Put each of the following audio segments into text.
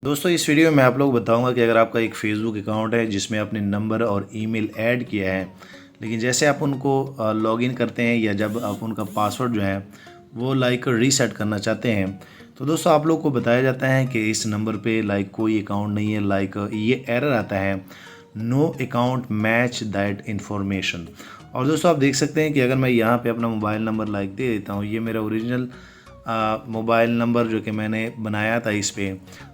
दोस्तों इस वीडियो में मैं आप लोग बताऊंगा कि अगर आपका एक फ़ेसबुक अकाउंट है जिसमें आपने नंबर और ईमेल ऐड किया है, लेकिन जैसे आप उनको लॉगिन करते हैं या जब आप उनका पासवर्ड जो है वो रीसेट करना चाहते हैं, तो दोस्तों आप लोग को बताया जाता है कि इस नंबर पे कोई अकाउंट नहीं है। ये एरर आता है, no account match that information. और दोस्तों आप देख सकते हैं कि अगर मैं यहाँ पे अपना मोबाइल नंबर दे देता हूँ, ये मेरा ओरिजिनल मोबाइल नंबर जो कि मैंने बनाया था इस पे,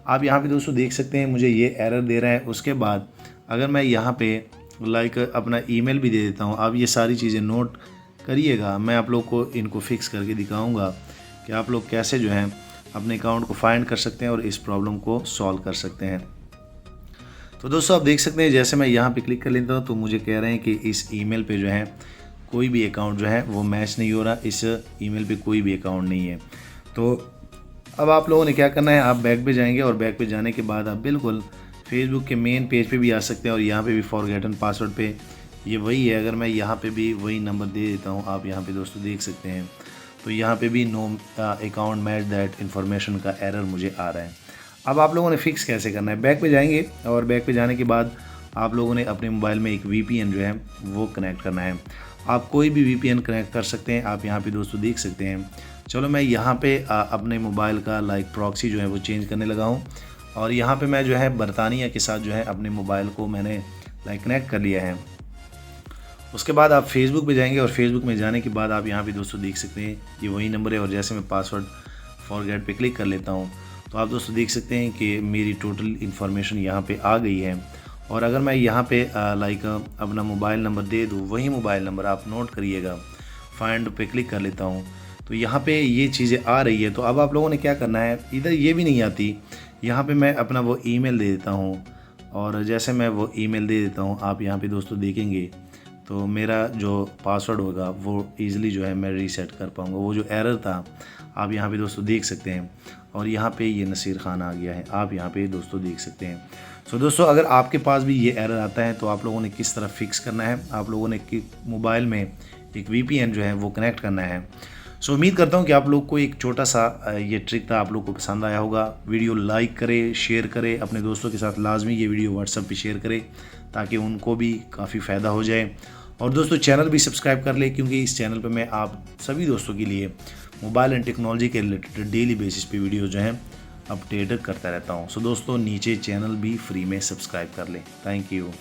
आप यहाँ पे दोस्तों देख सकते हैं मुझे ये एरर दे रहा है। उसके बाद अगर मैं यहाँ पे अपना ईमेल भी दे देता हूँ, आप ये सारी चीज़ें नोट करिएगा। मैं आप लोग को इनको फिक्स करके दिखाऊंगा कि आप लोग कैसे जो है अपने अकाउंट को फाइंड कर सकते हैं और इस प्रॉब्लम को सॉल्व कर सकते हैं। तो दोस्तों आप देख सकते हैं जैसे मैं यहाँ पे क्लिक कर लेता हूँ तो मुझे कह रहे हैं कि इस ईमेल पे जो है कोई भी अकाउंट जो है वो मैच नहीं हो रहा, इस ईमेल पे कोई भी अकाउंट नहीं है। तो अब आप लोगों ने क्या करना है, आप बैक पे जाएंगे और बैक पे जाने के बाद आप बिल्कुल फेसबुक के मेन पेज पे भी आ सकते हैं और यहाँ पे भी फॉरगेटन पासवर्ड पे ये वही है। अगर मैं यहाँ पे भी वही नंबर दे देता हूँ, आप यहाँ पे दोस्तों देख सकते हैं, तो यहाँ पे भी no account match that information का एरर मुझे आ रहा है। अब आप लोगों ने फिक्स कैसे करना है, बैक पे जाएंगे और बैक पे जाने के बाद आप लोगों ने अपने मोबाइल में एक VPN जो है वो कनेक्ट करना है। आप कोई भी VPN कनेक्ट कर सकते हैं, आप यहाँ पे दोस्तों देख सकते हैं। चलो मैं यहाँ पे अपने मोबाइल का प्रॉक्सी जो है वो चेंज करने लगा हूँ और यहाँ पे मैं जो है बरतानिया के साथ जो है अपने मोबाइल को मैंने कनेक्ट कर लिया है। उसके बाद आप फेसबुक पे जाएंगे और फेसबुक में जाने के बाद आप यहाँ पे दोस्तों देख सकते हैं ये वही नंबर है। और जैसे मैं पासवर्ड फॉरगेट पे क्लिक कर लेता हूँ तो आप दोस्तों देख सकते हैं कि मेरी टोटल इन्फॉर्मेशन यहाँ पे आ गई है। और अगर मैं यहाँ पे अपना मोबाइल नंबर दे दूँ, वही मोबाइल नंबर आप नोट करिएगा, फाइंड पे क्लिक कर लेता हूँ तो यहाँ पे ये चीज़ें आ रही है। तो अब आप लोगों ने क्या करना है, इधर ये भी नहीं आती, यहाँ पे मैं अपना वो ईमेल दे देता हूँ और जैसे मैं वो ईमेल दे देता हूँ आप यहाँ पे दोस्तों देखेंगे तो मेरा जो पासवर्ड होगा वो ईज़िली जो है मैं रीसेट कर पाऊँगा। वो जो एरर था आप यहाँ पे दोस्तों देख सकते हैं और यहाँ पे ये नसीर खान आ गया है, आप यहाँ पे दोस्तों देख सकते हैं। सो दोस्तों अगर आपके पास भी ये एरर आता है तो आप लोगों ने किस तरह फिक्स करना है, आप लोगों ने मोबाइल में एक VPN जो है वो कनेक्ट करना है। सो उम्मीद करता हूँ कि आप लोग को एक छोटा सा ये ट्रिक था आप लोग को पसंद आया होगा। वीडियो लाइक करें, शेयर करें, अपने दोस्तों के साथ लाजमी ये वीडियो व्हाट्सएप पे शेयर करें ताकि उनको भी काफ़ी फ़ायदा हो जाए। और दोस्तों चैनल भी सब्सक्राइब कर लें क्योंकि इस चैनल पे मैं आप सभी दोस्तों के लिए मोबाइल एंड टेक्नोलॉजी के रिलेटेड डेली बेसिस पे वीडियो जो हैं अपडेट करता रहता हूँ। सो दोस्तों नीचे चैनल भी फ्री में सब्सक्राइब कर लें। Thank you.